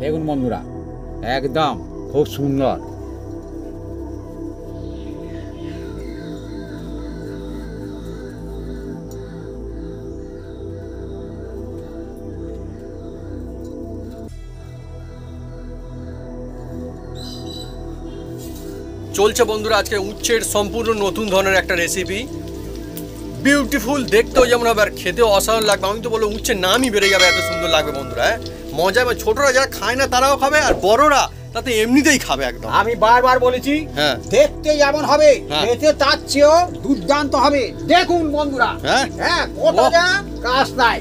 দেখুন বন্ধুরা, একদম খুব সুন্দর। চলছে বন্ধুরা আজকে উচ্ছের সম্পূর্ণ নতুন ধরনের একটা রেসিপি, বিউটিফুল, দেখতেও যেমন হবে আর খেতেও অসাধারণ লাগবে। আমি তো বলবো উচ্ছের নামই বেড়ে যাবে, এত সুন্দর লাগবে বন্ধুরা। হ্যাঁ, মজা। ছোটরা যারা খায় না তারাও খাবে, আর বড়রা তাতে এমনিতেই খাবে একদম। আমি বারবার বলেছি, হ্যাঁ, দেখতে যেমন হবে খেতে তার চেয়েও দুর্দান্ত হবে। দেখুন বন্ধুরা, হ্যাঁ কতটা কাজ নাই,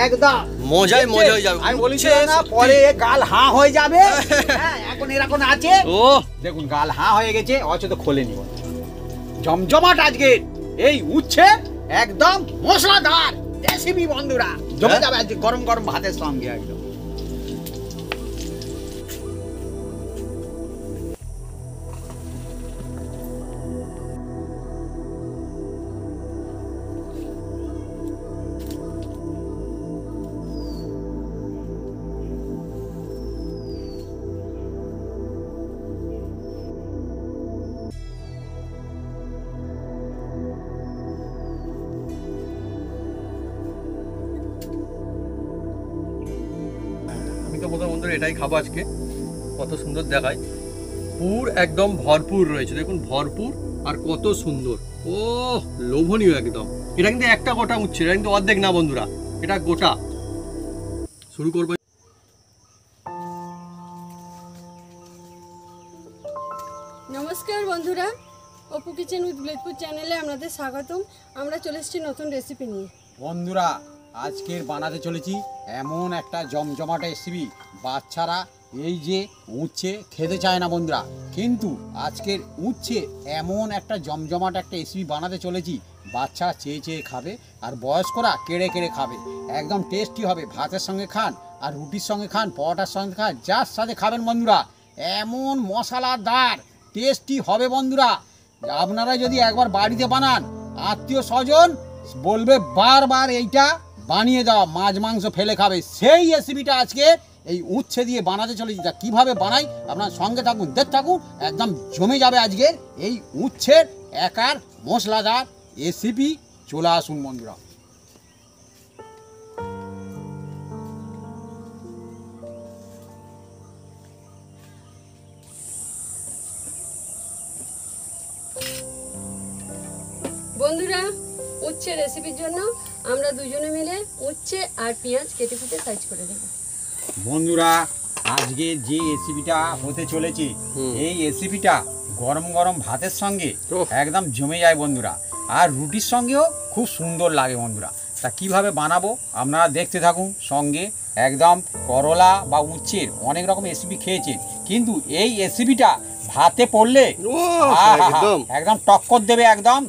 একদম মজায় মজা হয়ে যাবে। আমি বলেছি না পরে গাল হাঁ হয়ে যাবে। হ্যাঁ, এখন এরকম আছে, ও দেখুন গাল হাঁ হয়ে গেছে, অচেত খোলেনি। জমজমাট আজকে এই উচ্ছে, একদম মশলাদার রেসিপি বন্ধুরা, জমে যাবে আজকে গরম গরম ভাতের সঙ্গে একদম। বন্ধুরা এটাই খাবো আজকে, কত সুন্দর দেখায়, পুর একদম ভরপুর রয়েছে, দেখুন ভরপুর আর কত সুন্দর, ও লোভনীয় একদম। এটা কিন্তু একটা গোটা উচ্ছে, এটা কিন্তু অর্ধেক না বন্ধুরা, এটা গোটা। শুরু করবো। নমস্কার বন্ধুরা, অপু কিচেন উইথ ব্লেডপুর চ্যানেলে আপনাদের স্বাগতম। আমরা চলে এসেছি নতুন রেসিপি নিয়ে। বন্ধুরা আজকের বানাতে চলেছি এমন একটা জমজমাট রেসিপি, বাচ্চারা এই যে উচ্ছে খেতে চায় না বন্ধুরা, কিন্তু আজকের উচ্ছে এমন একটা জমজমাট একটা রেসিপি বানাতে চলেছি, বাচ্চা চেয়ে চেয়ে খাবে আর বয়স্করা কেড়ে কেড়ে খাবে। একদম টেস্টি হবে, ভাতের সঙ্গে খান আর রুটির সঙ্গে খান, পরোটার সঙ্গে খান, যার সাথে খাবেন বন্ধুরা, এমন মশলাদার টেস্টি হবে বন্ধুরা। আপনারা যদি একবার বাড়িতে বানান, আত্মীয় স্বজন বলবে বারবার এইটা বানিয়ে দাও, মাছ মাংস ফেলে খাবে। সেই রেসিপিটা আজকে এই উচ্ছে দিয়ে বানাতে চলেছি। তা কীভাবে বানাই আপনার সঙ্গে থাকুন, দেখতে থাকুন, একদম জমে যাবে আজকে এই উচ্ছের একার মশলাদার রেসিপি। চলে আসুন বন্ধুরা। বন্ধুরা উচ্ছে রেসিপির জন্য আমরা দুজনে মিলে উচ্ছে আর পেঁয়াজ কেটে কুটে সাইজ করে দেব। বন্ধুরা আজকে যে রেসিপিটা হতে চলেছে, এই রেসিপিটা গরম গরম ভাতের সঙ্গে একদম জমে যায় বন্ধুরা, আর রুটির সঙ্গেও খুব সুন্দর লাগে বন্ধুরা। তা কিভাবে বানাবো আপনারা দেখতে থাকুন সঙ্গে। একদম করলা বা উচ্ছের অনেক রকম রেসিপি খেয়েছেন, কিন্তু এই রেসিপিটা ভাতে পড়লে একদম টক্কর দেবে, একদম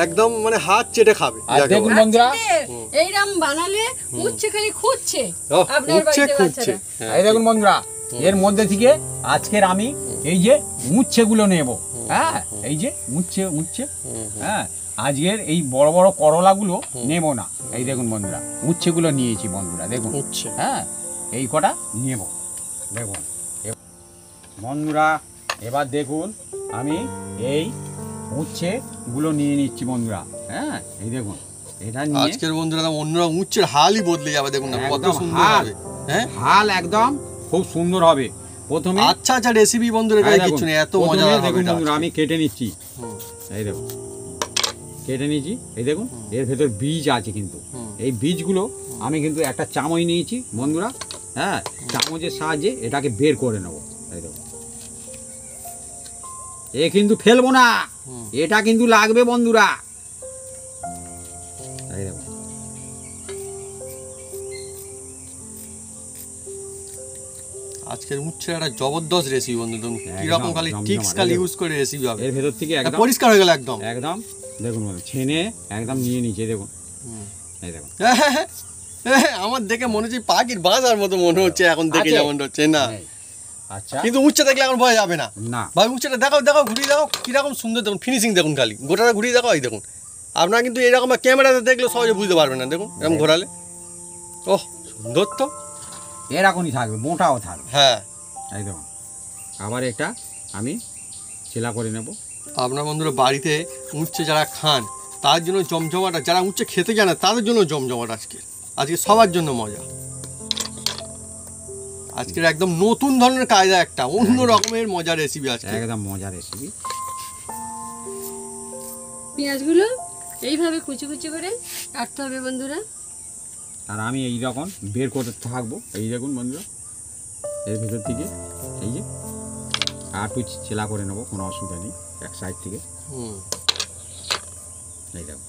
একদম মানে হাত চেটে খাবে। দেখুন বন্ধুরা এইরকম বানালে উচ্ছে খালি খুঁজছে আপনার বাড়িতে বাচ্চারা। এই দেখুন বন্ধুরা, এর মধ্যে থেকে আজকের আমি এই যে উচ্ছেগুলো নেব। হ্যাঁ, এই যে উচ্ছে, হ্যাঁ আজকের এই বড় বড় করলাগুলো নেব না। এই দেখুন বন্ধুরা, উচ্ছেগুলো নিয়েছি বন্ধুরা, দেখুন উচ্ছে, হ্যাঁ এই কটা নেব। দেখুন বন্ধুরা, এবার দেখুন আমি এই উচ্ছেগুলো নিয়ে নিচ্ছি বন্ধুরা। হ্যাঁ এই দেখুন, এটা নিয়ে আজকের বন্ধুরা অন্যরকম উচ্ছের হালই বদলে যাবে। দেখুন না কত সুন্দর হবে, হ্যাঁ হাল একদম খুব সুন্দর হবে। প্রথমে আচ্ছা রেসিপি বন্ধুরা, কিছু নেই, এত মজা হবে। দেখুন বন্ধুরা আমি কেটে নিচ্ছি, এই দেখুন কেটে নিয়েছি। এই দেখুন এর ভেতর বীজ আছে, কিন্তু এই বীজগুলো আমি কিন্তু একটা চামচ নিয়েছি বন্ধুরা। হ্যাঁ, চামচের সাহায্যে এটাকে বের করে নেব। এই দেখুন, এ কিন্তু ফেলবো না, এটা কিন্তু লাগবে বন্ধুরা। এই দেখুন আজকের উচ্ছের একটা জবরদস্ত রেসিপি বন্ধু, কিরকম খালি টিক্স খালি ইউজ করে রেসিপি হবে। এর ভেতর থেকে একদম পরিষ্কার হয়ে গেল, একদম একদম দেখুন ছেনে একদম নিয়ে নিচে। দেখুন এই দেখুন, আমার দেখে মনে হচ্ছে পাখির বাঁধার মতো মনে হচ্ছে এখন দেখে, যেমন হচ্ছে না। আচ্ছা, কিন্তু উচ্ছে দেখলে এখন ভয় যাবে না। ভাই উচ্ছেটা দেখাও, ঘুরিয়ে দেখাও, কিরকম সুন্দর দেখুন, ফিনিশিং দেখুন, খালি গোটাটা ঘুরিয়ে দেখাও। এই দেখুন, আপনারা কিন্তু এরকম ক্যামেরাতে দেখলে সহজে বুঝতে পারবেন না। দেখুন এরকম ঘোরালে ওহ সুন্দর তো। এরকমই থাকবে, মোটাও থাকবে। হ্যাঁ একদম। আবার এটা আমি চেলা করে নেব। আপনার বন্ধুরা বাড়িতে উচ্ছে যারা খান তার জন্য জমজমাটা, যারা উচ্ছে খেতে জানে তাদের জন্য জমজমাট আজকে সবার জন্য মজা। আজকের একদম নতুন ধরনের কায়দা, একটা অন্য রকমের মজার রেসিপি আজকে। একদম মজার রেসিপি। পেঁয়াজগুলো এইভাবে কুচি কুচি করে কাটতে হবে বন্ধুরা। আর আমি এই রকম বের করতে থাকবো। এই দেখুন বন্ধুরা, এর ভেতর থেকে এই যে আর একটু চেলা করে নেবো, কোনো অসুবিধা নেই। এক সাইড থেকে এই দেখুন,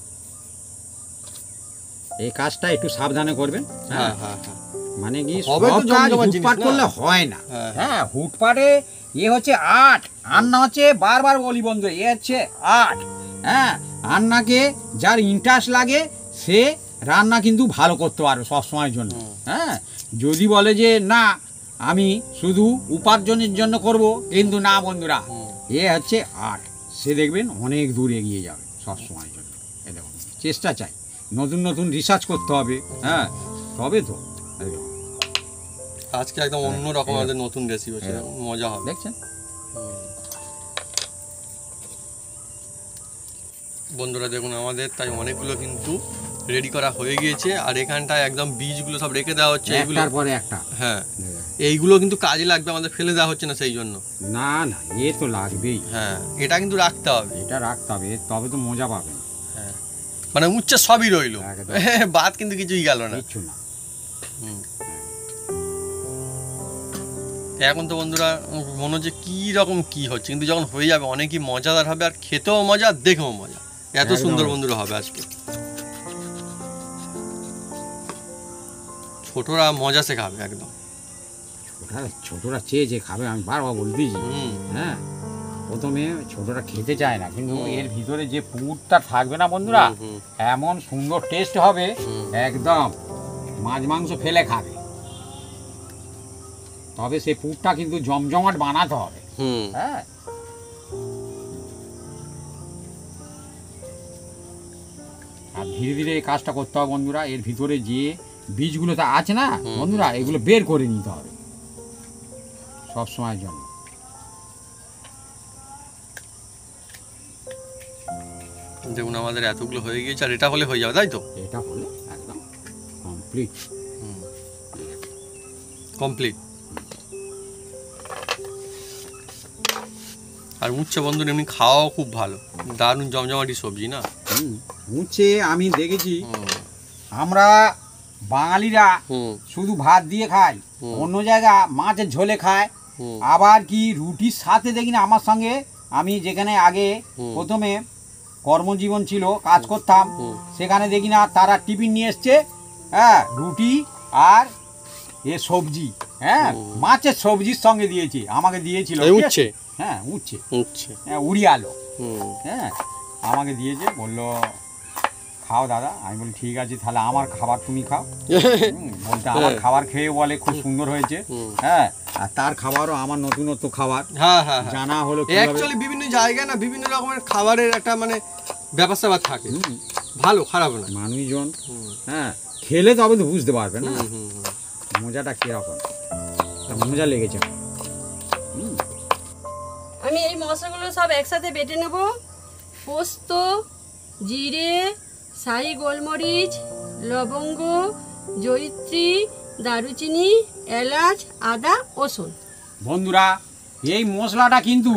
এই কাজটা একটু সাবধানে করবেন। হ্যাঁ হ্যাঁ হ্যাঁ, মানে কি হবে তো সব কাজ জমজমাট জিনিস হুটপাট না? করলে হয় না। হ্যাঁ, হ্যাঁ, হুটপাটে এ হচ্ছে আর্ট, রান্না হচ্ছে বারবার বলি বন্ধু, এ হচ্ছে আর্ট। হ্যাঁ, রান্নাকে যার ইন্টারেস্ট লাগে সে রান্না কিন্তু ভালো করতে পারবে সব সময়ের জন্য। হ্যাঁ, যদি বলে যে না আমি শুধু উপার্জনের জন্য করব, কিন্তু না বন্ধুরা, এ হচ্ছে আর্ট। সে দেখবেন অনেক দূর এগিয়ে যাবে সব সময়ের জন্য। এই দেখুন, চেষ্টা চাই, নতুন নতুন রিসার্চ করতে হবে। হ্যাঁ, তবে তো এই দেখুন, আজকে একদম অন্য রকম আমাদের নতুন রেসিপি হচ্ছে, মজা হবে। দেখছেন বন্ধুরা দেখুন আমাদের তাই অনেকগুলো কিন্তু রেডি করা হয়ে গিয়েছে, আর এখানটায় একদম বীজগুলো সব রেখে দেওয়া হচ্ছে। এইগুলো একটার পরে একটা। হ্যাঁ, এইগুলো কিন্তু কাজে লাগবে, আমাদের ফেলে দেওয়া হচ্ছে না সেই জন্য। না না, এ তো লাগবেই। হ্যাঁ, এটা কিন্তু রাখতে হবে। এটা রাখতে হবে, তবে তো মজা পাবেন। হ্যাঁ, মানে উচ্চে সবই রইলো, একদম। বাদ কিন্তু কিছুই গেল না। কিচ্ছু না। এখন তো বন্ধুরা মনে হচ্ছে কি রকম কি হচ্ছে, কিন্তু যখন হয়ে যাবে অনেকই মজাদার হবে, আর খেতেও মজা, দেখেও মজা। এত একদম। সুন্দর বন্ধুরা হবে আজকে। ছোটরা মজা শেখাবে একদম। ছোটরা চেয়ে যে খাবে, আমি বারবার বলতেছি। হ্যাঁ, প্রথমে ছোটরা খেতে চায় না, কিন্তু এর ভিতরে যে পুরটা থাকবে না বন্ধুরা, এমন সুন্দর টেস্ট হবে, একদম মাছ মাংস ফেলে খাবে। তবে সেই পুরটা কিন্তু জমজমাট বানাতে হবে। হ্যাঁ, আর ধীরে ধীরে এই কাজটা করতে হবে বন্ধুরা। এর ভিতরে যে বীজগুলো তা আছে না বন্ধুরা, এগুলো বের করে নিতে হবে সব সময়ের জন্য। দেখুন আমাদের এতগুলো হয়ে গিয়েছে, আর এটা হলে হয়ে যাবে, তাই তো? এটা হলে একদম কমপ্লিট। কমপ্লিট। আর উচ্ছে বন্ধুরা এমনি খাওয়াও খুব ভালো, দারুণ জমজমাটি সবজি না? উচ্ছে আমি দেখেছি, আমরা বাঙালিরা শুধু ভাত দিয়ে খাই, অন্য জায়গা মাছের ঝোলে খায়। আবার কি রুটির সাথে দেখি না, আমার সঙ্গে আমি যেখানে আগে প্রথমে কর্মজীবন ছিল, কাজ করতাম, সেখানে দেখি না তারা টিফিন নিয়ে এসছে। হ্যাঁ, রুটি আর এ সবজি, হ্যাঁ মাছের সবজির সঙ্গে দিয়েছি, আমাকে দিয়েছিল। উচ্ছে, হ্যাঁ উচ্ছে, উচ্ছে, হ্যাঁ উড়ি আলো। হ্যাঁ, আমাকে দিয়েছে, বললো খাও দাদা। আমি বলি ঠিক আছে, তাহলে আমার খাবার তুমি খাও। বলতে আমার খাবার খেয়ে বলে খুব সুন্দর হয়েছে। হ্যাঁ, আর তার খাবারও আমার নতুনত্ব খাবার। হ্যাঁ হ্যাঁ, জানা হলো অ্যাকচুয়ালি বিভিন্ন জায়গায় না বিভিন্ন রকমের খাবারের একটা মানে ব্যাপার স্যাপার থাকে, ভালো খারাপ না। মানুষজন হ্যাঁ খেলে তবে তো বুঝতে পারবে না মজাটা কিরকম। মজা লেগেছে। আমি এই মশলাগুলো সব একসাথে বেটে নেব। পোস্ত, জিরে, শাহি গোলমরিচ, লবঙ্গ, জয়িত্রী, দারুচিনি, এলাচ, আদা, রসুন। বন্ধুরা, এই মশলাটা কিন্তু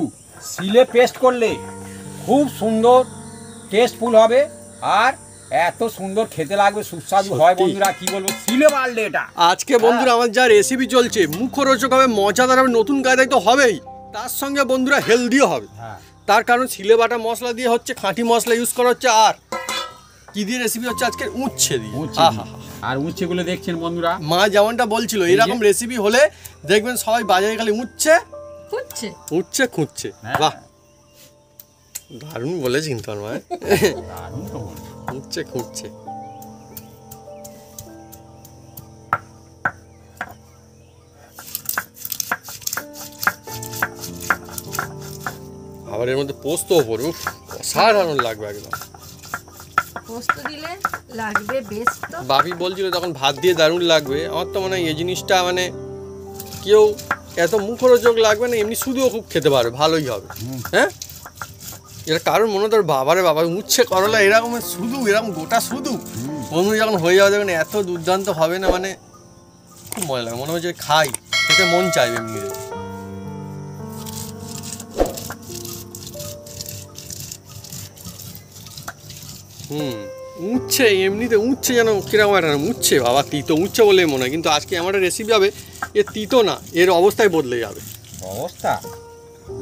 শিলে পেস্ট করলে খুব সুন্দর টেস্টফুল হবে, আর এত সুন্দর খেতে লাগবে, সুস্বাদু হয় বন্ধুরা, কি বলবো, শিলে বাড়লে এটা। আজকে বন্ধুরা আমার যা রেসিপি চলছে, মুখরোচক হবে, মজাদার হবে, নতুন কায়দায় তো হবেই, তার সঙ্গে বন্ধুরা হেলদিও হবে। তার কারণ শিলে বাটা মশলা দিয়ে হচ্ছে, খাঁটি মশলা ইউজ করা হচ্ছে। আর কি দিয়ে রেসিপি হচ্ছে আজকে? উচ্ছে দিয়ে। আর উচ্ছেগুলো দেখছেন বন্ধুরা, মা যেমনটা বলছিল, এরকম রেসিপি হলে দেখবেন সবাই বাজারে খালি উচ্ছে খুঁজছে, উচ্ছে খুঁজছে। বাহ, দারুণ বলেছি কিন্তু আমার, উচ্ছে খুঁজছে। আবার এর মধ্যে পোস্তও পড়বে, অসাধারণ লাগবে একদম। পোস্ত দিলে লাগবে বেশ। তো বাপি বলছিল তখন ভাত দিয়ে দারুণ লাগবে। আমার তো মনে হয় এই জিনিসটা মানে কেউ এত মুখরোচক লাগবে না, এমনি শুধুও খুব খেতে পারবে, ভালোই হবে। হ্যাঁ, এটা কারণ মনে তোর বাবারে বাবা উচ্ছে করলা এরকম শুধু এরকম গোটা শুধু বন্ধু যখন হয়ে যাবে দেখবেন এত দুর্দান্ত হবে না, মানে খুব মজা লাগে, মনে হচ্ছে খাই, খেতে মন চাইবে এমনি। উচ্ছে এমনিতে উচ্ছে যেন কিরকম একটা উচ্ছে বাবা তিতো উচ্ছে বলেই মনে হয়, কিন্তু আজকে আমার একটা রেসিপি হবে এ তিতো না, এর অবস্থায় বদলে যাবে।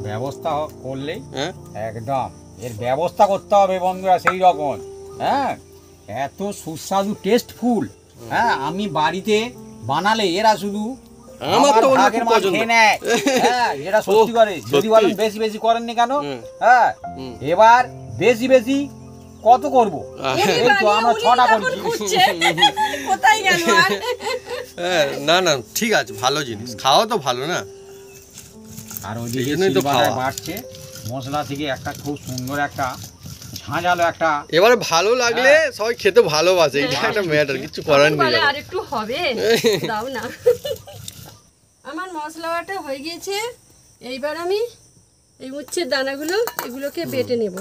ব্যবস্থা করলেই হ্যাঁ একদম এর ব্যবস্থা করতে হবে বন্ধুরা সেই রকম। হ্যাঁ, এত সুস্বাদু টেস্টফুল। হ্যাঁ, আমি বাড়িতে বানালে এরা শুধু আমার তো ভাগের মাছ খেয়ে নেয়। হ্যাঁ, এটা সত্যি করে। যদি বলেন বেশি বেশি করেননি কেন? হ্যাঁ, এবার বেশি বেশি কত করবো? এই তো আমরা 6টা করছি। কোথায় গেল? হ্যাঁ, না না ঠিক আছে, ভালো জিনিস, খাওয়া তো ভালো না। আর ওইদিকে তো বাড়ছে মশলা থেকে একটা খুব সুন্দর একটা ঝাঁঝালো একটা। এবারে ভালো লাগলে সবাই খেতে ভালোবাসে, এটা একটা ম্যাটার, কিছু করার নেই। আর একটু হবে, দাও না। আমার মশলা বাটা হয়ে গিয়েছে। এইবার আমি এই উচ্ছের দানাগুলো এগুলোকে বেটে নেব।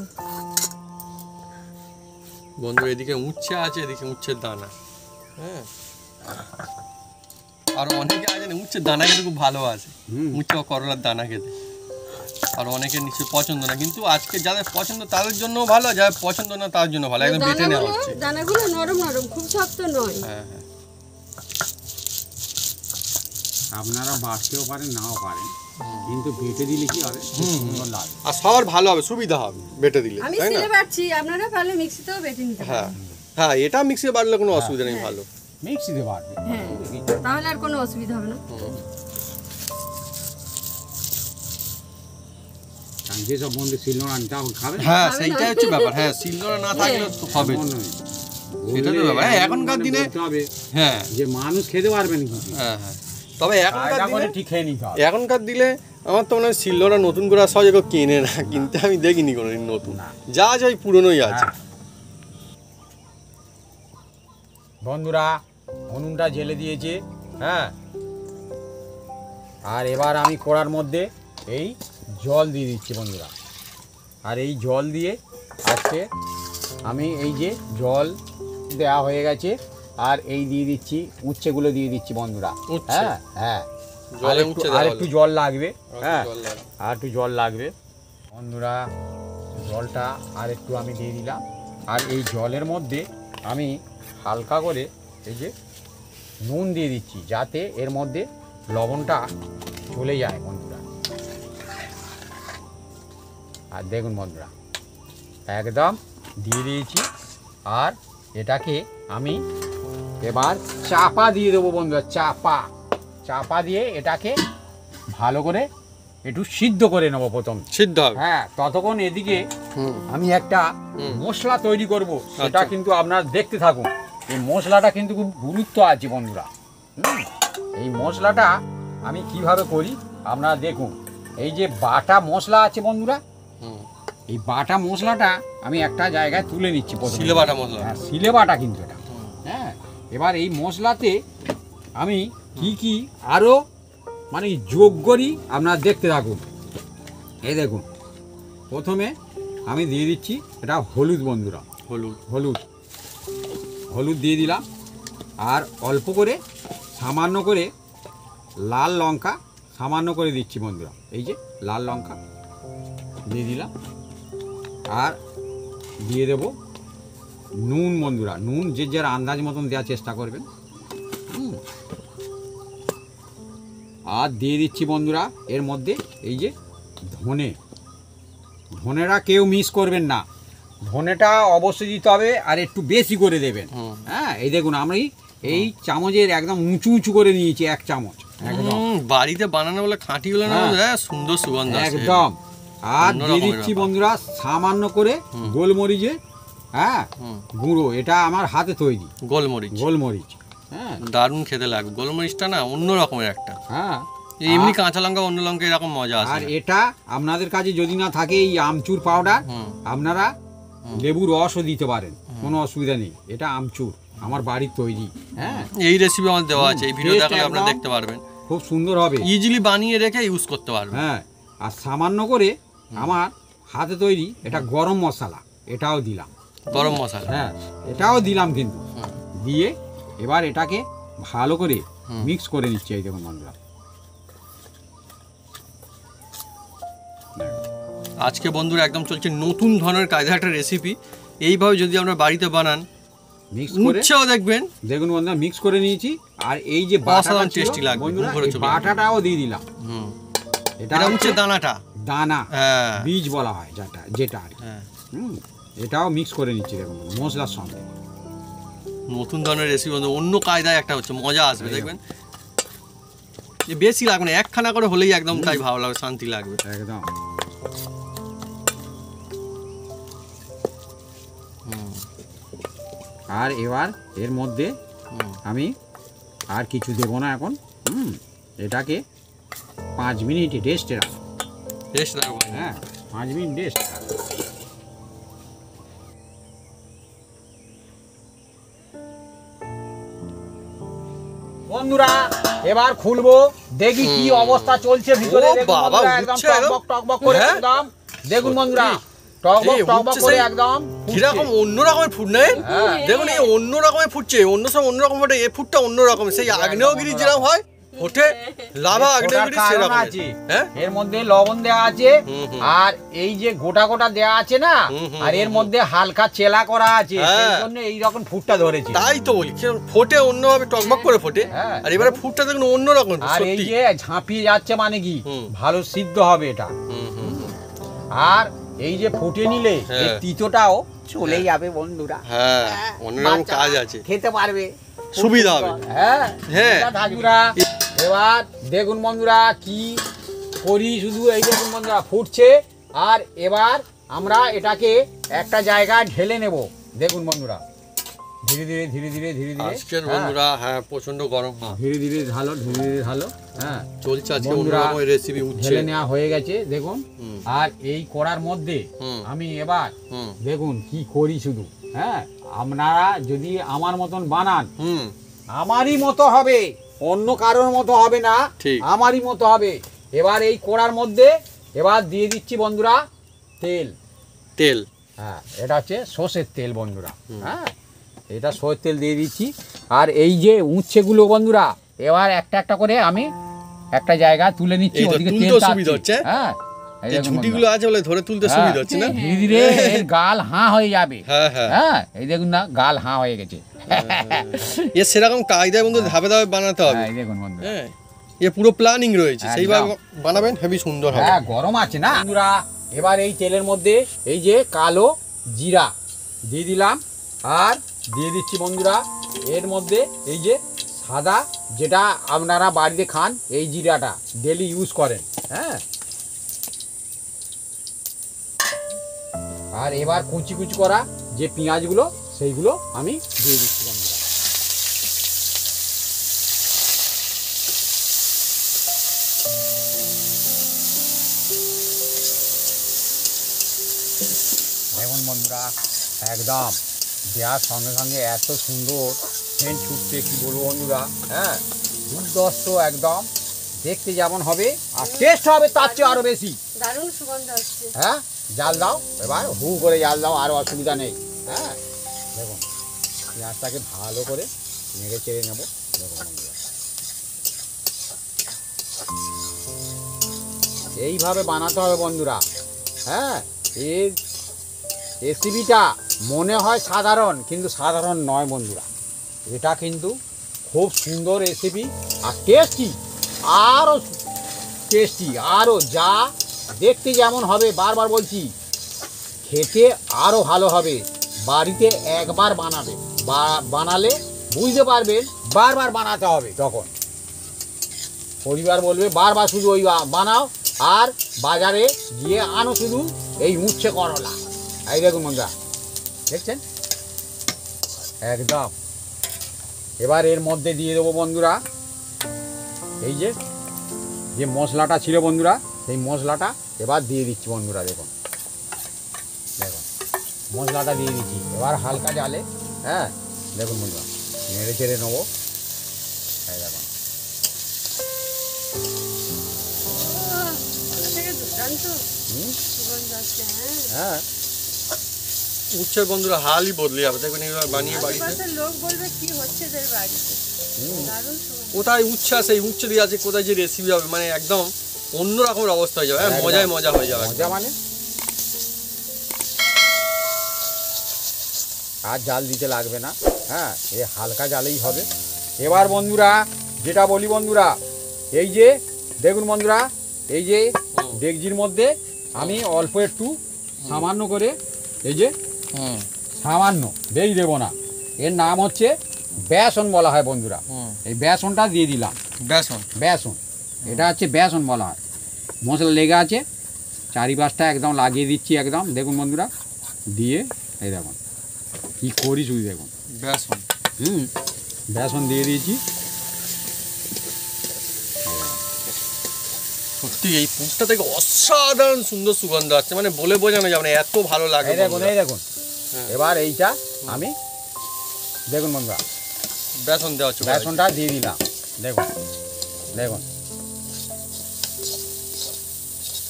বন্ধু এদিকে উচ্ছে আছে, এদিকে উচ্ছের দানা। হ্যাঁ, আর অনেকে আছে না উচ্ছের দানা খেতে খুব ভালোবাসে, উচ্ছে ও করলার দানা খেতে। আর অনেকের নিশ্চয়ই পছন্দ না, কিন্তু আজকে যাদের পছন্দ তাদের জন্য ভালো, যাদের পছন্দ না তার জন্য ভালো। একদম বেটে নেওয়া হচ্ছে। দানাগুলো নরম নরম, খুব শক্ত নয়। হ্যাঁ হ্যাঁ, আপনারা বাড়তেও পারেন নাও পারেন, কিন্তু বেটে দিলে কি হবে? সুন্দর লাগে আর সবার ভালো হবে, সুবিধা হবে বেটে দিলে, আমি তাই না? সিলে বাটছি, আপনারা পারলে মিক্সিতেও বেটে নিতে হ্যাঁ পারেন। হ্যাঁ, এটা মিক্সিতে বাটলে কোনো অসুবিধা নেই, ভালো। মিক্সিতে বাড়বে। হ্যাঁ, তাহলে আর কোনো অসুবিধা হবে না। যেসব বন্ধু শিলনোড়া আনতে খাবে, হ্যাঁ সেইটাই হচ্ছে ব্যাপার। হ্যাঁ, শিলনোড়া না থাকলে তো হবে না, এটা তো ব্যাপার। হ্যাঁ, এখনকার দিনে হ্যাঁ যে মানুষ খেতে পারবেন কি? হ্যাঁ হ্যাঁ, তবে এখনকার দিনে ঠিক খেয়ে নিতে হবে। এখনকার দিলে আমার তো মনে হয় শিলনোড়া নতুন করে সহজে কেউ কেনে না, কিনতে আমি দেখিনি কোনোদিন নতুন, যা আছে ওই পুরনোই আছে। বন্ধুরা উনুনটা জেলে দিয়েছে। হ্যাঁ, আর এবার আমি কড়ার মধ্যে এই জল দিয়ে দিচ্ছি বন্ধুরা। আর এই জল দিয়ে আজকে আমি এই যে জল দেওয়া হয়ে গেছে, আর এই দিয়ে দিচ্ছি উচ্ছেগুলো দিয়ে দিচ্ছি বন্ধুরা। হ্যাঁ হ্যাঁ, আর একটু জল লাগবে। হ্যাঁ, আর একটু জল লাগবে বন্ধুরা। জলটা আর একটু আমি দিয়ে দিলাম। আর এই জলের মধ্যে আমি হালকা করে এই যে নুন দিয়ে দিচ্ছি, যাতে এর মধ্যে লবণটা চলে যায় বন্ধুরা। আর দেখুন বন্ধুরা একদম দিয়ে দিয়েছি। আর এটাকে আমি এবার চাপা দিয়ে দেবো বন্ধুরা। চাপা দিয়ে এটাকে ভালো করে একটু সিদ্ধ করে নেবো প্রথম। সিদ্ধ হবে? হ্যাঁ, ততক্ষণ এদিকে আমি একটা মশলা তৈরি করব, সেটা কিন্তু আপনারা দেখতে থাকুন। এই মশলাটা কিন্তু খুব গুরুত্ব আছে বন্ধুরা। এই মশলাটা আমি কিভাবে করি আপনারা দেখুন। এই যে বাটা মশলা আছে বন্ধুরা, এই বাটা মশলাটা আমি একটা জায়গায় তুলে নিচ্ছি। সিলে বাটা মশলা? হ্যাঁ, সিলে বাটা কিন্তু এটা। হ্যাঁ, এবার এই মশলাতে আমি কি কি আরও মানে যোগ করি আপনারা দেখতে থাকুন। এই দেখুন, প্রথমে আমি দিয়ে দিচ্ছি এটা হলুদ বন্ধুরা। হলুদ দিয়ে দিলাম। আর অল্প করে সামান্য করে লাল লঙ্কা সামান্য করে দিচ্ছি বন্ধুরা। এই যে লাল লঙ্কা দিয়ে দিলাম। আর দিয়ে দেব নুন বন্ধুরা। নুন যে যার আন্দাজ মতন দেওয়ার চেষ্টা করবেন। আর দিয়ে দিচ্ছি বন্ধুরা এর মধ্যে এই যে ধনেটা কেউ মিস করবেন না, ধনেটা অবশ্যই দিতে হবে, আর একটু বেশি করে দেবেন। হ্যাঁ, এই দেখুন আমি এই চামচের একদম উঁচু উঁচু করে নিয়েছি, 1 চামচ একদম। বাড়িতে বানানো বলে খাঁটি হলে না, সুন্দর সুগন্ধ একদম। আর দিয়ে দিচ্ছি বন্ধুরা সামান্য করে গোলমরিচে গুঁড়ো। এটা আমার হাতে তৈরি গোলমরিচ। হ্যাঁ, দারুণ খেতে লাগবে গোলমরিচটা, না অন্য রকমের একটা। হ্যাঁ, এমনি কাঁচা লঙ্কা অন্য লঙ্কা এরকম মজা আছে। আর এটা আপনাদের কাছে যদি না থাকে এই আমচুর পাউডার, আপনারা লেবু রসও দিতে পারেন, কোনো অসুবিধা নেই। এটা আমচুর আমার বাড়ির তৈরি। হ্যাঁ, এই রেসিপি আমার দেওয়া আছে, এই ভিডিও Taste দেখলে আপনারা একদম দেখতে পারবেন, খুব সুন্দর হবে, ইজিলি বানিয়ে রেখে ইউজ করতে পারবেন। হ্যাঁ। আর সামান্য করে আমার হাতে তৈরি এটা গরম মশলা, এটাও দিলাম, গরম মশলা, হ্যাঁ এটাও দিলাম কিন্তু। দিয়ে এবার এটাকে ভালো করে মিক্স করে নিচ্ছি। এই দেখুন বন্ধুরা, আজকে বন্ধুরা একদম চলছে নতুন ধরনের কায়দা একটা রেসিপি। এইভাবে যদি আমরা বাড়িতে বানান, মিক্স করে উচ্ছেও দেখবেন, দেখুন বন্ধুরা মিক্স করে নিয়েছি। আর এই যে অসাধারণ বাটাটা ছিল tasty লাগবে, বন্ধুরা, মুখ ভরে এই চলে যাবে। বাটাটাও দিয়ে দিলাম। এটা এটা হচ্ছে হচ্ছে দানাটা, দানা, হ্যাঁ বীজ বলা হয় যেটা আর কি। হ্যাঁ। এটাও মিক্স করে নিচ্ছি দেখুন মশলার সঙ্গে। নতুন ধরনের রেসিপি, অন্য কায়দায় একটা হচ্ছে, মজা আসবে দেখবেন। যে বেশি লাগবে না, একখানা করে হলেই একদম তাই ভালো লাগবে, শান্তি লাগবে একদম। আর এবার এর মধ্যে আমি আর কিছু দেবো না এখন। এটাকে 5 মিনিট রেস্টে রাখবো। রেস্ট রাখবো, হ্যাঁ 5 মিনিট রেস্ট। বন্ধুরা এবার খুলবো, দেখি কি অবস্থা চলছে ভিতরে। ও দেখুন বাবা, বন্ধুরা, একদম উঠছে টকবক টকবক করে হ্যাঁ? একদম। দেখুন বন্ধুরা সত্যি। টকবক এই টকবক উঠছে করে সেই একদম কিরকম অন্য রকমের ফুড নেই, হ্যাঁ। দেখুন এই অন্য রকমের ফুটছে, অন্য সময় অন্য রকম ফোটে, এই ফুডটা অন্য রকম, সেই আগ্নেয়গিরি যেরকম হয় ফোটে, লাভা আগ্নেয়গিরি ওটার কারণ সেরকম আছে। হ্যাঁ। এর মধ্যে লবণ দেওয়া আছে, আর এই যে গোটা গোটা দেওয়া আছে না, আর এর মধ্যে হালকা চেলা করা আছে, হ্যাঁ। সেই জন্য এই রকম ফুডটা ধরেছে। তাই তো বলি, ফোটে অন্যভাবে টকবক করে ফোটে, হ্যাঁ। আর এবারে ফুডটা দেখুন অন্য রকম আর এই সত্যি। যে ঝাঁপিয়ে যাচ্ছে মানে কি হুম। ভালো সিদ্ধ হবে এটা। আর এই যে ফুটে নিলে এই হ্যাঁ। তিতোটাও চলে যাবে বন্ধুরা। হ্যাঁ, অন্যরকম বাচ্চারা কাজ আছে, খেতে পারবে, সুবিধা হবে। হ্যাঁ হ্যাঁ। এটা বন্ধুরা এবার দেখুন বন্ধুরা কি করি, শুধু এই দেখুন বন্ধুরা ফুটছে। আর এবার আমরা এটাকে একটা জায়গায় ঢেলে নেব। দেখুন বন্ধুরা ধীরে ধীরে ধীরে ধীরে ধীরে ধীরে আজকের হ্যাঁ, বন্ধুরা হ্যাঁ প্রচন্ড গরম, ধীরে ধীরে ঢালো, ধীরে ধীরে ঢালো। হ্যাঁ চলছে আজকে বন্ধুরা, অন্যরকম রেসিপি উঠছে। ঢেলে নেওয়া হয়ে গেছে দেখুন। হুম। আর এই কড়ার মধ্যে হুম। আমি এবার হুম। দেখুন কি করি শুধু। হ্যাঁ আপনারা যদি আমার মতন বানান, হুম। আমারই মতো হবে, অন্য কারোর মতো হবে না, ঠিক। আমারই মতো হবে। এবার এই কড়ার মধ্যে এবার দিয়ে দিচ্ছি বন্ধুরা তেল। তেল, হ্যাঁ এটা হচ্ছে সর্ষের তেল বন্ধুরা। হ্যাঁ এটা সর্ষের তেল দিয়ে দিচ্ছি। আর এই যে উচ্ছেগুলো বন্ধুরা এবার একটা একটা করে আমি একটা জায়গায় তুলে নিচ্ছি। এই তো ওদিকে তুলতেও তেল সুবিধা তাপছে। হচ্ছে। হ্যাঁ এই এই দেখুন ঝুঁটিগুলো আছে বলে ধরে তুলতে হ্যাঁ। সুবিধা হচ্ছে না। ধীরে ধীরে এর গাল হাঁ হয়ে যাবে। হ্যাঁ হ্যাঁ, হ্যাঁ এই দেখুন না গাল হাঁ হয়ে গেছে। এ সেরকম কায়দায় বন্ধু ধাপে ধাপে বানাতে হবে। হ্যাঁ এই দেখুন বন্ধুরা। হ্যাঁ, এ পুরো প্ল্যানিং রয়েছে, একদম। সেইভাবে বানাবেন, হেভি সুন্দর হবে। হ্যাঁ গরম আছে না বন্ধুরা। এবার এই তেলের মধ্যে এই যে কালো জিরা দিয়ে দিলাম। আর দিয়ে দিচ্ছি বন্ধুরা এর মধ্যে এই যে সাদা, যেটা আপনারা বাড়িতে খান, এই জিরাটা ডেলি ইউজ করেন। হ্যাঁ আর এবার কুচি কুচি করা যে পেঁয়াজগুলো সেইগুলো আমি দিয়ে দিচ্ছি বন্ধুরা। দেখুন বন্ধুরা একদম দেওয়ার সঙ্গে সঙ্গে এত সুন্দর সেন্ট ছুটছে, কি বলবো বন্ধুরা। হ্যাঁ দুর্দর্শ একদম, দেখতে যেমন হবে আর টেস্ট হবে তার চেয়ে আরো বেশি। দারুণ সুগন্ধ আসছে। হ্যাঁ জাল দাও, এবার হু করে জাল দাও, আর অসুবিধা নেই। হ্যাঁ দেখুন পেঁয়াজটাকে ভালো করে নেড়ে চেড়ে নেবো। দেখুন বন্ধুরা এইভাবে বানাতে হবে বন্ধুরা। হ্যাঁ এর রেসিপিটা মনে হয় সাধারণ, কিন্তু সাধারণ নয় বন্ধুরা। এটা কিন্তু খুব সুন্দর রেসিপি আর টেস্টি, আরও টেস্টি, আরও যা দেখতে যেমন হবে, বারবার বলছি খেতে আরও ভালো হবে। বাড়িতে একবার বানাবে, বানালে বুঝতে পারবেন বারবার বানাতে হবে। তখন পরিবার বলবে বারবার শুধু ওই বানাও, আর বাজারে গিয়ে আনো শুধু এই উচ্ছে করলা। এই দেখুন বন্ধুরা দেখছেন একদম। এবার এর মধ্যে দিয়ে দেবো বন্ধুরা এই যে মশলাটা ছিল বন্ধুরা, সেই মশলাটা এবার দিয়ে দিচ্ছি বন্ধুরা। দেখুন দেখুন মশলাটা দিয়ে দিচ্ছি। এবার হালকা জালে, হ্যাঁ দেখুন বন্ধুরা, নেড়ে চেড়ে নেবো। এই দেখুন, হ্যাঁ উচ্ছের বন্ধুরা হালই বদলে যাবে, দেখবেন এবার বানিয়ে বাড়িতে লোক বলবে কি হচ্ছে যে বাড়িতে। কোথায় উচ্ছে আছে, এই উচ্ছে দিয়ে আছে, কোথায় যে রেসিপি হবে, মানে একদম অন্য রকমের অবস্থা হয়ে যাবে। মজায় মজা হয়ে যাবে, মজা মানে। আর জাল দিতে লাগবে না, হ্যাঁ এই হালকা জালেই হবে। এবার বন্ধুরা যেটা বলি বন্ধুরা, এই যে দেখুন বন্ধুরা, এই যে ডেকচির মধ্যে আমি অল্প একটু সামান্য করে, এই যে সামান্য বেশি দেবো না, এর নাম হচ্ছে বেসন বলা হয় বন্ধুরা। এই বেসনটা দিয়ে দিলাম। বেসন এটা হচ্ছে বেসন বলা হয়। মশলা লেগে আছে, চারিপাশটা একদম লাগিয়ে দিচ্ছি একদম, দেখুন বন্ধুরা। দিয়ে এই দেখুন কি করি শুধু দেখুন, বেসন বেসন দিয়ে দিয়েছি। সত্যি এই পুরটা থেকে অসাধারণ সুন্দর সুগন্ধ আসছে, মানে বলে বোঝানো যাবে না, এত ভালো লাগে। এই দেখুন, এই দেখুন। এবার এইটা আমি দেখুন বন্ধুরা, বেসন দেওয়া হচ্ছে, বেসনটা দিয়ে দিলাম। দেখুন দেখুন,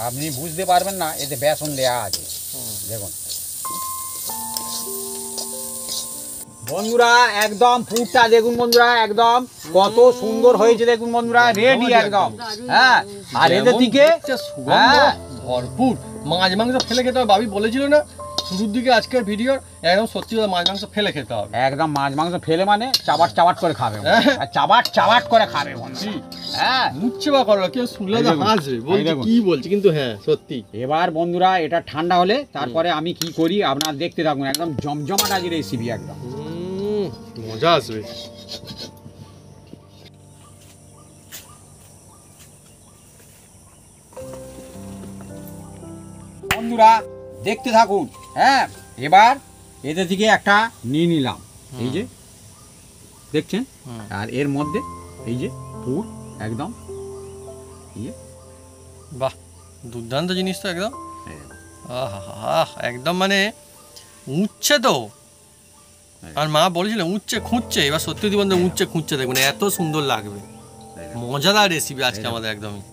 আপনি বুঝতে পারবেন না এতে বেসন দেয়া আছে। দেখুন বন্ধুরা, একদম পুরটা দেখুন বন্ধুরা, একদম কত সুন্দর হয়েছে দেখুন বন্ধুরা, রেডি একদম। হ্যাঁ, আর এদের দিকে ভরপুর মাছ মাংস ফেলে খেতে হবে। ভাবি বলেছিল না শুরুর দিকে আজকের ভিডিওর, একদম সত্যি মাছ মাংস ফেলে খেতে হবে। একদম মাছ মাংস ফেলে মানে চাবাট চাবাট করে খাবে, আর চাবাট চাবাট করে খাবে বন্ধু। হ্যাঁ, মুচ্ছে বা করো, কেউ শুনলে তো হাসবে, বলছে কি বলছে, কিন্তু হ্যাঁ সত্যি। এবার বন্ধুরা এটা ঠান্ডা হলে তারপরে আমি কি করি আপনারা দেখতে থাকুন, একদম জমজমাট আজ রেসিপি একদম মজা আসবে। বন্ধুরা দেখতে থাকুন। হ্যাঁ, এবার এদের থেকে একটা নিয়ে নিলাম, এই যে দেখছেন, আর এর মধ্যে এই যে পুর একদম, বাহ দুর্দান্ত জিনিস তো একদম। একদম মানে উচ্ছে তো, আর মা বলেছিলেন উচ্ছে খুঁজছে, এবার সত্যি যদি বন্ধু উচ্ছে খুঁজছে, দেখবেন এত সুন্দর লাগবে। মজাদার রেসিপি আজকে আমাদের একদমই,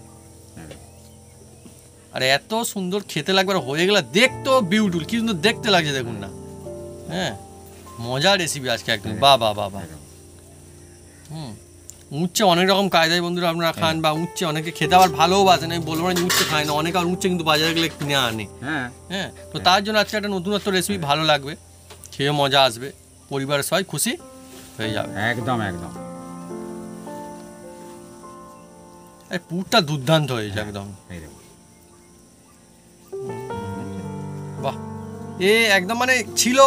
আর এত সুন্দর খেতে লাগবে, আর হয়ে গেলে দেখতেও বিউটিফুল, কি সুন্দর দেখতে লাগছে দেখুন না। হ্যাঁ, মজার রেসিপি আজকে একদম। বাহ বাহ বাহ বাহ। উচ্ছে অনেক রকম কায়দায় বন্ধুরা আপনারা খান, বা উচ্ছে অনেকে খেতে আবার ভালোবাসেন, আমি বলবো না যে উচ্ছে খায় না, অনেকে আর উচ্ছে কিন্তু বাজারে গেলে কিনে আনে। হ্যাঁ, তো তার জন্য আজকে একটা নতুনত্ব রেসিপি, ভালো লাগবে, খেয়ে মজা আসবে, পরিবারের সবাই খুশি হয়ে যাবে একদম একদম। এই পুরটা দুর্দান্ত হয়েছে একদম। বাহ, এ একদম মানে ছিল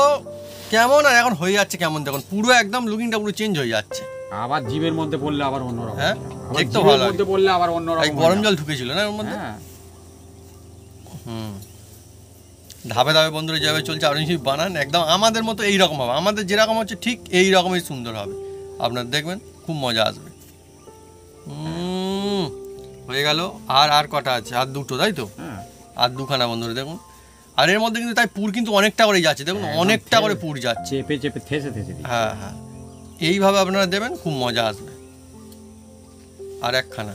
কেমন আর এখন হয়ে যাচ্ছে কেমন, দেখুন পুরো একদম লুকিংটা পুরো চেঞ্জ হয়ে যাচ্ছে। আবার জিভের মধ্যে পড়লে আবার অন্যরকম। হ্যাঁ, দেখতে ভালো মধ্যে পড়লে আবার অন্যরকম। গরম জল ঢুকেছিল না ওর মধ্যে। ধাপে ধাপে বন্ধুরা যেভাবে চলছে আপনি যদি বানান একদম আমাদের মতো এইরকম হবে, আমাদের যেরকম হচ্ছে ঠিক এই রকমই সুন্দর হবে, আপনার দেখবেন খুব মজা আসবে। হয়ে গেল, আর কটা আছে? আর দুটো, তাই তো? আর দুখানা বন্ধুরা দেখুন। আর এর মধ্যে কিন্তু তাই পুর কিন্তু অনেকটা করে যাচ্ছে, দেখুন অনেকটা করে পুর যাচ্ছে, চেপে চেপে থেসে থেসে। হ্যাঁ হ্যাঁ, এইভাবে আপনারা দেবেন, খুব মজা আসবে। আর একখানা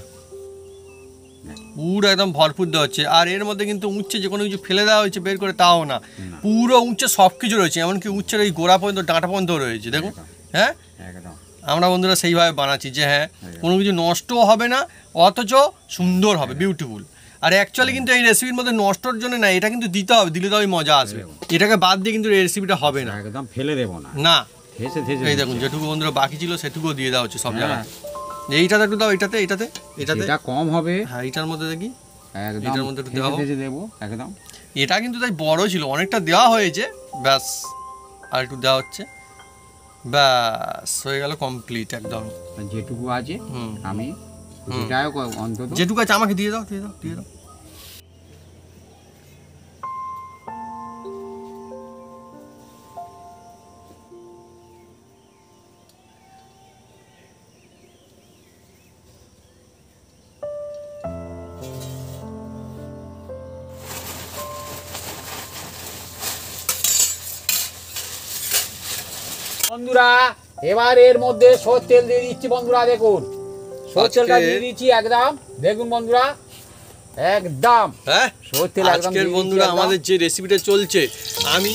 পুর একদম ভরপুর দেওয়া হচ্ছে, আর এর মধ্যে কিন্তু উচ্ছে যে কোনো কিছু ফেলে দেওয়া হয়েছে বের করে তাও না, পুরো উচ্ছে সব কিছু রয়েছে, এমনকি উচ্ছের ওই গোড়া পর্যন্ত ডাঁটা পর্যন্ত রয়েছে দেখুন। হ্যাঁ, আমরা বন্ধুরা সেইভাবে বানাচ্ছি যে হ্যাঁ কোনো কিছু নষ্টও হবে না, অথচ সুন্দর হবে, বিউটিফুল। আর অ্যাকচুয়ালি কিন্তু এই রেসিপির মধ্যে নষ্টর জন্য না, এটা কিন্তু দিতে হবে, দিলে তবেই মজা আসবে, এটাকে বাদ দিয়ে কিন্তু এই রেসিপিটা হবে না, একদম ফেলে দেবো না, না। এই দেখুন যেটুকু বন্ধুরা বাকি ছিল সেটুকুও দিয়ে দেওয়া হচ্ছে সব জায়গায়। এইটাতে একটু দাও, এটাতে এটা কম হবে। হ্যাঁ, এটার মধ্যে দেখি, একদম এটার মধ্যে একটু দেবো একদম। এটা কিন্তু তাই বড় ছিল, অনেকটা দেওয়া হয়েছে, ব্যাস আর একটু দেওয়া হচ্ছে, ব্যাস হয়ে গেল কমপ্লিট একদম। যেটুকু আছে আমি অন্তত যেটুকু আছে আমাকে দিয়ে দাও, দিয়ে দাও, দিয়ে দাও। বন্ধুরা এবার এর মধ্যে সরষের তেল দিয়ে দিচ্ছি বন্ধুরা, দেখুন সরষের তেলটা দিয়ে দিচ্ছি একদম, দেখুন বন্ধুরা একদম হ্যাঁ সরষের তেল একদম আজকের বন্ধুরা আমাদের যে রেসিপিটা চলছে, আমি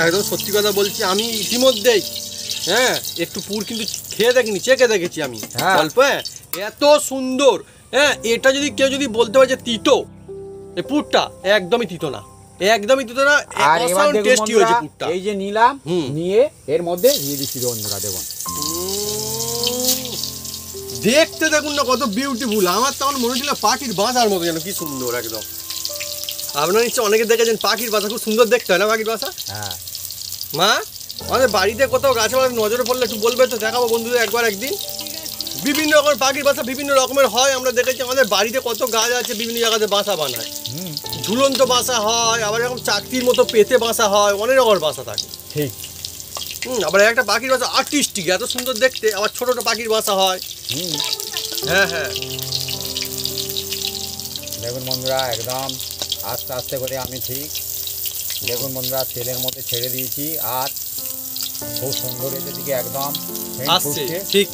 একদম সত্যি কথা বলছি, আমি ইতিমধ্যেই হ্যাঁ একটু পুর কিন্তু খেয়ে দেখিনি, চেখে দেখেছি আমি হ্যাঁ। অল্প। হ্যাঁ এত সুন্দর, হ্যাঁ এটা যদি কেউ যদি বলতে পারে যে তিতো, এই পুরটা একদমই তিতো না, একদমই তিতো না, আর এবার অসাধারণ দেখুন টেস্টি হয়েছে বন্ধুরা, পুরটা। এই যে নিলাম হুম। নিয়ে এর মধ্যে দিয়ে দিচ্ছি বন্ধুরা, দেখুন দেখতে দেখুন না কত বিউটিফুল, আমার তখন মনে হচ্ছিল পাখির বাসার মতো, যেন কি সুন্দর একদম। আপনারা নিশ্চয় অনেকে দেখেছেন পাখির বাসা, খুব সুন্দর দেখতে হয় না পাখির বাসা? হ্যাঁ মা আমাদের বাড়িতে কোথাও গাছে বাড়ি নজরে পড়লে একটু বলবে তো, দেখাবো বন্ধুদের একবার একদিন। বিভিন্ন রকমের পাখির বাসা বিভিন্ন রকমের হয়, আমরা দেখেছি আমাদের বাড়িতে কত গাছ আছে, বিভিন্ন জায়গাতে বাসা বানায়, ঝুলন্ত বাসা হয়, আবার এরকম চাকতির মতো পেতে বাসা হয়, অনেক রকমের বাসা থাকে। ঠিক। আবার একটা পাখির বাসা আর্টিস্টিক, এত সুন্দর দেখতে, আবার ছোট ছোট পাখির বাসা হয়। হ্যাঁ হ্যাঁ দেখুন বন্ধুরা একদম আস্তে আস্তে করে আমি ঠিক দেখুন বন্ধুরা তেলের মধ্যে ছেড়ে দিয়েছি, আর খুব সুন্দর এদের দিকে একদম scent আসছে, ফুটছে। ঠিক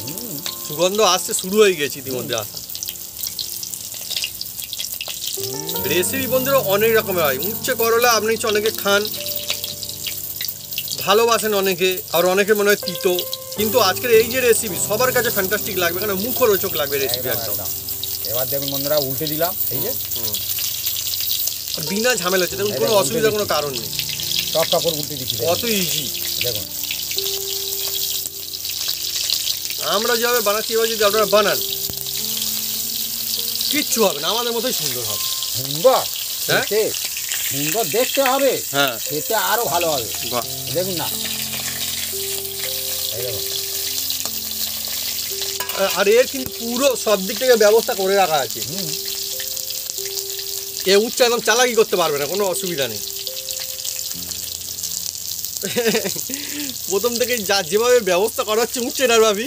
সুগন্ধ আসছে, শুরু হয়ে গেছে ইতিমধ্যে আসা। রেসিপি বন্ধুরা অনেক রকমের হয়, উচ্ছে করলা আপনি অনেকে খান, ভালোবাসেন অনেকে, আর অনেকে মনে হয় তিতো, কিন্তু আজকের এই যে রেসিপি সবার কাছে ফ্যান্টাস্টিক লাগবে, কারণ মুখরোচক লাগবে রেসিপি একদম, একদম। একদম। এবার দেখুন বন্ধুরা উল্টে দিলাম, এই যে আর বিনা ঝামেলা হচ্ছে, দেখুন কোনো একদম অসুবিধার উল্টে কোনো কারণ নেই, টপ টপ করে উল্টে দিচ্ছি, কত ইজি। দেখুন আমরা যেভাবে বানাচ্ছি এবার যদি আপনারা বানান কিচ্ছু হবে না, আমাদের মতোই সুন্দর হবে। সুন্দর হ্যাঁ? খেতে, সুন্দর দেখতে হবে, হ্যাঁ খেতে আরো ভালো হবে, বাহ, দেখুন না এই দেখুন আর এর কিন্তু পুরো সব দিক থেকে ব্যবস্থা করে রাখা আছে, এ উচ্চ একদম চালাকি করতে পারবে না, কোনো অসুবিধা নেই। প্রথম থেকে যা যেভাবে ব্যবস্থা করা হচ্ছে উচ্চেটার ভাবি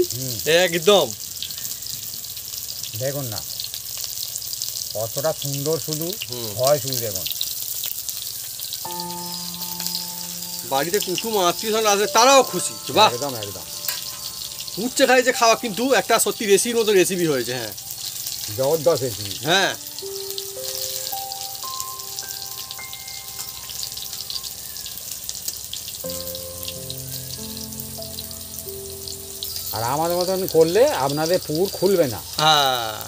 একদম দেখুন না কতটা সুন্দর, শুধু হুম। হয় শুধু দেখুন। বাড়িতে কুটুম আত্মীয়স্বজন আছে তারাও খুশি, বাহ একদম একদম উচ্চে খাই যে খাওয়া কিন্তু একটা সত্যি রেসিপির মতো রেসিপি হয়েছে। হ্যাঁ জবরদস্ত রেসিপি। হ্যাঁ আর আমাদের মতন করলে আপনাদের পুর খুলবে না, হ্যাঁ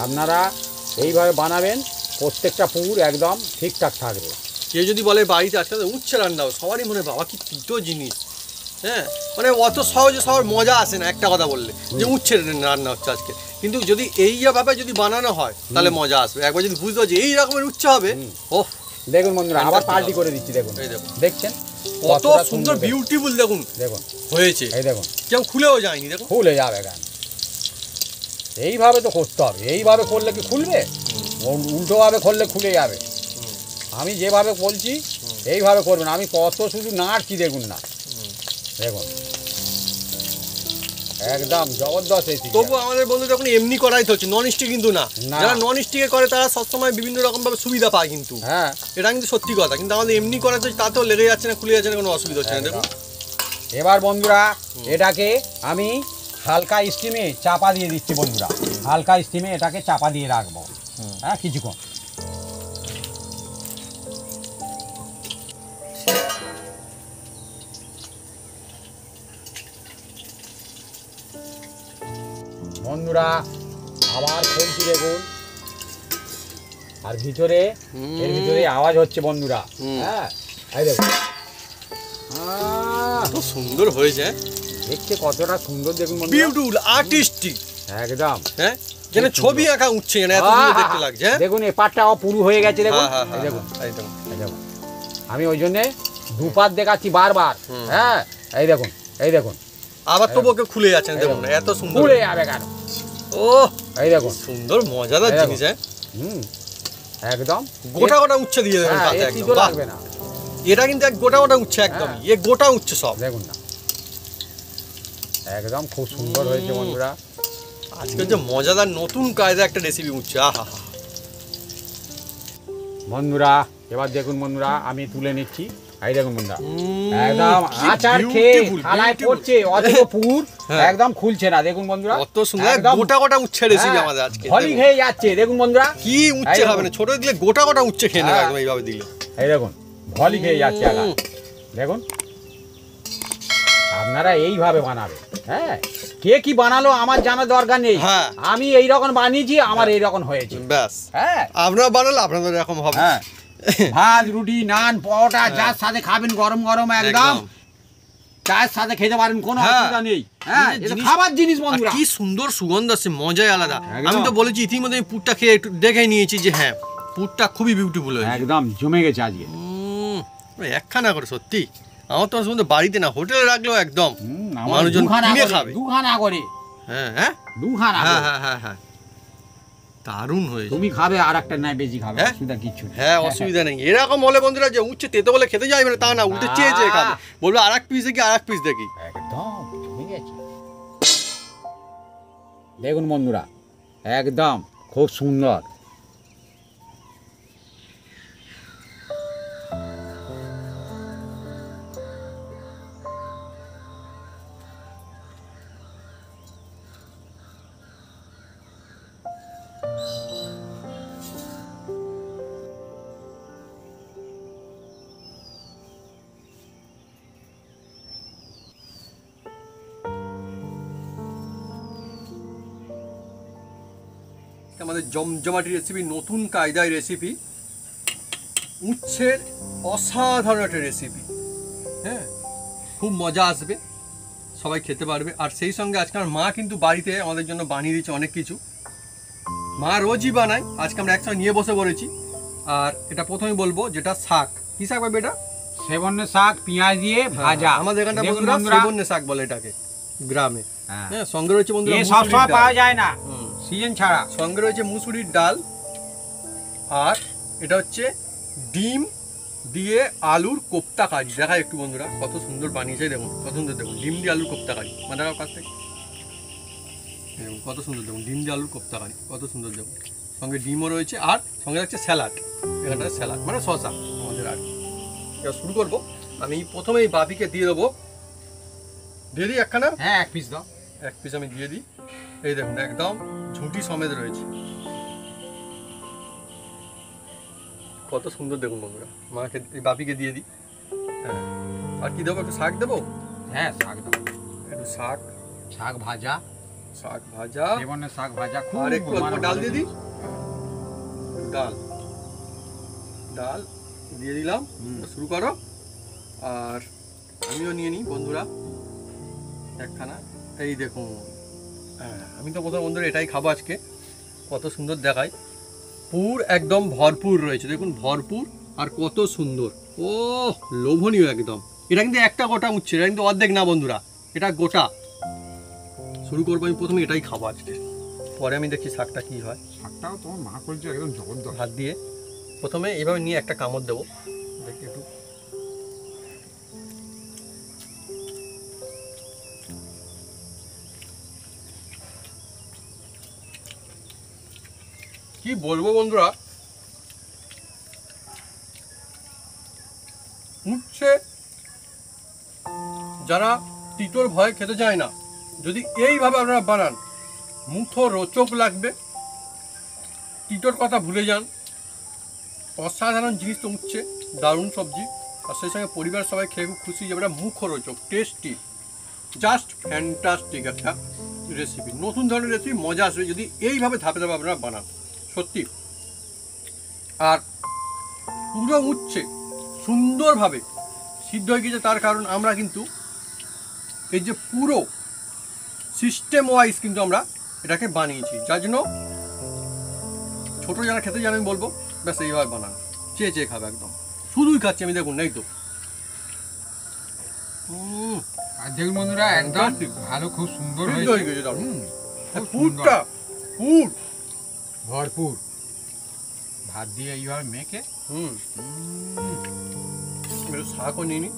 আপনারা এইভাবে বানাবেন, প্রত্যেকটা পুর একদম ঠিকঠাক থাকবে। কেউ যদি বলে বাড়িতে আজকে উচ্ছে রান্না হবে, সবারই মনে বাবা কি তিতো জিনিস, হ্যাঁ মানে অত সহজে সবার মজা আসে না একটা কথা বললে যে উচ্ছে রান্না হচ্ছে আজকে, কিন্তু যদি এইভাবে যদি বানানো হয় তাহলে মজা আসবে। একবার যদি বুঝতে পারছি এই রকমের উচ্ছে হবে, ও দেখুন বন্ধুরা আবার Fantastic পাল্টি হবে। করে দিচ্ছি, দেখুন এই দেখুন দেখছেন কত কতটা সুন্দর দেখুন। বিউটিফুল দেখুন দেখুন হয়েছে, এই দেখুন কেউ খুলেও যায়নি দেখুন। খুলে যাবে কেন, এইভাবে তো করতে হবে, এইভাবে করলে কি খুলবে, উল্টোভাবে করলে খুলে যাবে। আমি যেভাবে বলছি এইভাবে করবেন, আমি কত শুধু নাড়ছি দেখুন না, দেখুন একদম জবরদস্ত রেসিপি। তবু আমাদের বন্ধু যখন এমনি করাই তো হচ্ছে, নন স্টিক কিন্তু না, না। যারা নন স্টিকে করে তারা সবসময় বিভিন্ন রকম ভাবে সুবিধা পায়, কিন্তু হ্যাঁ এটা কিন্তু সত্যি কথা, কিন্তু আমাদের এমনি করা তো তাতেও লেগে যাচ্ছে না, খুলে যাচ্ছে না, কোনো অসুবিধা হচ্ছে না দেখুন। এবার বন্ধুরা এটাকে আমি হালকা স্টিমে চাপা দিয়ে দিচ্ছি বন্ধুরা, হালকা স্টিমে এটাকে চাপা দিয়ে রাখবো, হ্যাঁ কিছুক্ষণ। বন্ধুরা আবার খুলছি দেখুন, আর ভিতরে এর ভিতরে আওয়াজ হচ্ছে বন্ধুরা, হ্যাঁ এই দেখুন কত সুন্দর হয়েছে, দেখতে কতটা সুন্দর দেখুন বন্ধুরা, বিউটিফুল আর্টিস্টিক, একদম হ্যাঁ যেন ছবি আঁকা উঠছে না, এত সুন্দর দেখতে লাগছে। হ্যাঁ দেখুন এই পাটটাও পুরু হয়ে গেছে দেখুন, হ্যাঁ, এই দেখুন এই দেখুন। এই দেখুন আমি ওই জন্যে দুপাত দেখাচ্ছি বারবার, হ্যাঁ এই দেখুন এই দেখুন আবার তো ওকে খুলে যাচ্ছে না দেখুন, এত সুন্দর, খুলে যাবে কেন, ও এই দেখুন সুন্দর মজাদার এই দেখুন। জিনিস। হ্যাঁ একদম গোটা গোটা উচ্ছে দিয়ে দেবেন হ্যাঁ, তাতে এর একদম, তিতো বাহ। লাগবে না, এটা কিন্তু এক গোটা গোটা উচ্ছে একদম, এ গোটা উচ্ছে সব। দেখুন না একদম খুব সুন্দর হয়েছে বন্ধুরা। আজকে যে মজাদার নতুন কায়দা একটা রেসিপি উঠছে, আহা বন্ধুরা এবার দেখুন বন্ধুরা আমি তুলে নিচ্ছি, এই দেখুন বন্ধুরা একদম আচার খেয়ে থালায় পড়ছে অথচ পুর একদম খুলছে না দেখুন বন্ধুরা কত সুন্দর গোটা গোটা উচ্ছে রেসিপি আমাদের আজকে ভলি খেয়ে যাচ্ছে দেখুন বন্ধুরা কি উচ্ছে খাবে না ছোট দিলে গোটা গোটা উচ্ছে খেয়ে নেবে একদম এইভাবে দিলে এই দেখুন ভলি খেয়ে যাচ্ছে দেখুন আপনারা এইভাবে বানাবেন হ্যাঁ কে কি বানালো আমার জানার দরকার নেই আমি এই রকম বানিয়েছি আমার এই রকম হয়েছে ব্যাস হ্যাঁ আপনারা বানালে আপনাদের এরকম হবে হ্যাঁ ভাত রুটি নান পরোটা যার সাথে খাবেন গরম গরম একদম চায়ের সাথে খেতে পারেন কোনো অসুবিধা নেই হ্যাঁ এটা খাবার জিনিস বন্ধুরা কি সুন্দর সুগন্ধ আসছে মজাই আলাদা আমি তো বলেছি ইতিমধ্যে আমি পুরটা খেয়ে একটু দেখে নিয়েছি যে হ্যাঁ পুরটা খুবই বিউটিফুল হয়েছে একদম জমে গেছে আজকে একখানা করে সত্যি আমার তো আসলে বাড়িতে না হোটেলে রাখলেও একদম মানুষজন কিনে খাবে দুখানা করে হ্যাঁ হ্যাঁ দুখানা হ্যাঁ হ্যাঁ হ্যাঁ হ্যাঁ দারুণ হয়েছে তুমি খাবে আর একটা নাই বেশি খাবে অসুবিধা কিছু হ্যাঁ অসুবিধা নেই এরকম হলে বন্ধুরা যে উচ্ছে তেতো বলে খেতে যাবে না তা না উল্টে চেয়ে চেয়ে খাবে বলবে আর এক পিস দেখি আর এক পিস দেখি একদম জমে গেছে দেখুন বন্ধুরা একদম খুব সুন্দর আমাদের জমজমাটি রেসিপি নতুন কায়দায় রেসিপি উচ্ছের অসাধারণ একটা রেসিপি হ্যাঁ খুব মজা আসবে সবাই খেতে পারবে আর সেই সঙ্গে আজকে আমার মা কিন্তু বাড়িতে আমাদের জন্য বানিয়ে দিচ্ছে অনেক কিছু মা রোজই বানায় আজকে আমরা একসঙ্গে নিয়ে বসে পড়েছি আর এটা প্রথমে বলবো যেটা শাক কি শাক পাবে এটা সেবনে শাক পেঁয়াজ দিয়ে ভাজা আমাদের এখানটা বন্ধুরা সেবনে শাক বলে এটাকে গ্রামে হ্যাঁ সঙ্গে রয়েছে বন্ধুরা সব সময় পাওয়া যায় না সিজন ছাড়া সঙ্গে রয়েছে মুসুরির ডাল আর এটা হচ্ছে ডিম দিয়ে আলুর কোপ্তা কারি দেখা একটু বন্ধুরা কত সুন্দর বানিয়েছে দেখুন কত সুন্দর দেখুন ডিম দিয়ে আলুর কোপ্তা কারি মানে কাছ থেকে কত সুন্দর দেখুন ডিম দিয়ে আলুর কোপ্তা কারি কত সুন্দর দেখুন সঙ্গে ডিমও রয়েছে আর সঙ্গে রাখছে স্যালাড এখানটা স্যালাড মানে শসা আমাদের আর এবার শুরু করবো আমি প্রথমে এই বাপিকে দিয়ে দেবো দিয়ে দিই একখানা হ্যাঁ এক পিস দাও এক পিস আমি দিয়ে দিই এই দেখুন একদম ঝুঁটি সমেত রয়েছে কত সুন্দর দেখুন বন্ধুরা মাকে বাপিকে দিয়ে দিই হ্যাঁ আর কি দেবো একটু শাক দেবো হ্যাঁ শাক দাও একটু শাক শাক ভাজা সেবনে শাক ভাজা খুব আর একটু অল্প ডাল দিয়ে দিই ডাল ডাল দিয়ে দিলাম শুরু করো আর আমিও নিয়ে নিই বন্ধুরা একখানা এই দেখুন হ্যাঁ আমি তো প্রথম বন্ধুরা এটাই খাবো আজকে কত সুন্দর দেখায় পুর একদম ভরপুর রয়েছে দেখুন ভরপুর আর কত সুন্দর ও লোভনীয় একদম এটা কিন্তু একটা গোটা উঠছে এটা কিন্তু অর্ধেক না বন্ধুরা এটা গোটা শুরু করবো আমি প্রথমে এটাই খাবো আজকে পরে আমি দেখি শাকটা কি হয় শাকটাও তোমার মা করছে একদম জবরদস্ত হাত দিয়ে প্রথমে এইভাবে নিয়ে একটা কামড় দেবো দেখি একটু কি বলবো বন্ধুরা উচ্ছে যারা তিতোর ভয় খেতে চায় না যদি এইভাবে আপনারা বানান মুখো রোচক লাগবে তিতোর কথা ভুলে যান অসাধারণ জিনিস তো উচ্ছে দারুণ সবজি আর সেই সঙ্গে পরিবার সবাই খেয়ে খুব খুশি যাবে মুখরোচক টেস্টি জাস্ট ফ্যান্টাস্টিক একটা রেসিপি নতুন ধরনের রেসিপি মজা আসবে যদি এইভাবে ধাপে ধাপে আপনারা বানান সত্যি আর পুরো উচ্ছে সুন্দরভাবে সিদ্ধ হয়ে গেছে তার কারণ আমরা কিন্তু এই যে পুরো সিস্টেম ওয়াইজ কিন্তু আমরা এটাকে বানিয়েছি যার জন্য ছোটো যারা খেতে জানে আমি বলবো ব্যাস এইভাবে বানান চেয়ে চেয়ে খাবে একদম শুধুই খাচ্ছি আমি দেখুন নেই তো আর দেখুন বন্ধুরা একদম ভালো খুব সুন্দর হয়ে গেছে পুরটা পুর ভরপুর ভাত দিয়ে এইভাবে মেখে একটু শাকও নিয়ে নি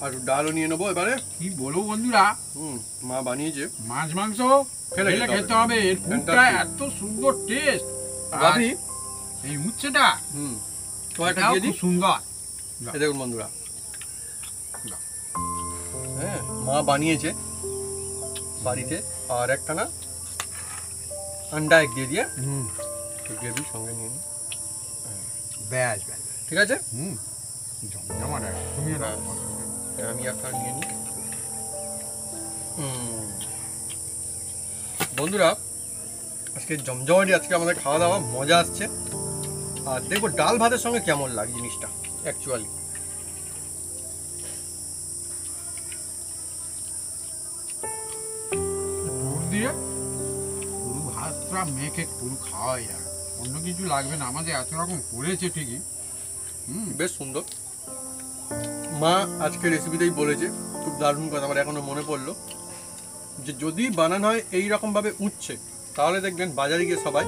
আর ডালও নিয়ে নেবো এবারে কি বলবো বন্ধুরা মা বানিয়েছে মাছ মাংস খেলে খেতে হবে এর পুরটা এত সুন্দর টেস্ট ভাবি এই উচ্ছেটা টমেটো দিয়ে দিই সুন্দর এই দেখুন বন্ধুরা, না। হ্যাঁ মা বানিয়েছে বাড়িতে, আর একটা না আন্ডা এক দিয়ে দিয়ে গ্রেভির সঙ্গে নিয়ে নিই, ব্যাস ব্যাস, ঠিক আছে? জমজমাট একদমই না। আমি একটা নিয়ে নিই। বন্ধুরা আজকে জমজমাটি, আজকে আমাদের খাওয়া দাওয়া মজা আসছে। আর দেখবো ডাল ভাতের সঙ্গে কেমন লাগে জিনিসটা অ্যাকচুয়ালি। পুর দিয়ে পুরো ভাতটা মেখে পুরো খাওয়াই যাবে, অন্য কিছু লাগবে না। আমাদের এত রকম করেছে ঠিকই, বেশ সুন্দর। মা আজকে রেসিপিতেই বলেছে, খুব দারুণ কথা আমার এখনো মনে পড়লো, যে যদি বানানো হয় এইরকমভাবে উঠছে, তাহলে দেখবেন বাজারে গিয়ে সবাই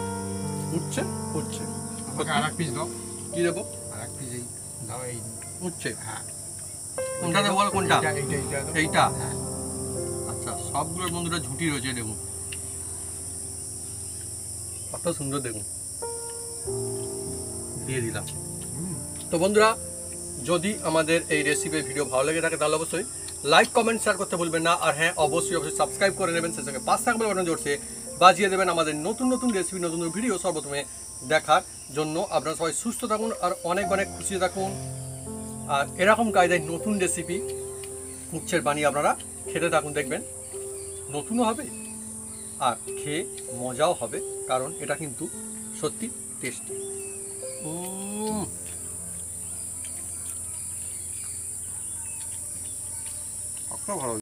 উঠছে উঠছে। আমাকে আর এক পিস দাও। কি দেবো? আর এক পিস এই দাও, এই উঠছে। হ্যাঁ, কোনটা দেবো বল? কোনটা? এইটা দাও। এইটা? হ্যাঁ। আচ্ছা, সবগুলোর বন্ধুরা ঝুঁটি রয়েছে, দেখুন কত সুন্দর, দেখুন দিয়ে দিলাম। তো বন্ধুরা, যদি আমাদের এই রেসিপির ভিডিও ভালো লেগে থাকে তাহলে অবশ্যই লাইক কমেন্ট শেয়ার করতে ভুলবেন না। আর হ্যাঁ, অবশ্যই সাবস্ক্রাইব করে নেবেন, সেই সঙ্গে পাঁচ থাকবে বাটন জোরছে বাজিয়ে দেবেন আমাদের নতুন নতুন রেসিপি, নতুন নতুন ভিডিও সর্বপ্রথমে দেখার জন্য। আপনারা সবাই সুস্থ থাকুন আর অনেক অনেক খুশি থাকুন। আর এরকম কায়দায় নতুন রেসিপি উচ্ছের বানিয়ে আপনারা খেতে থাকুন, দেখবেন নতুনও হবে আর খেয়ে মজাও হবে, কারণ এটা কিন্তু সত্যি টেস্টি। ভালো।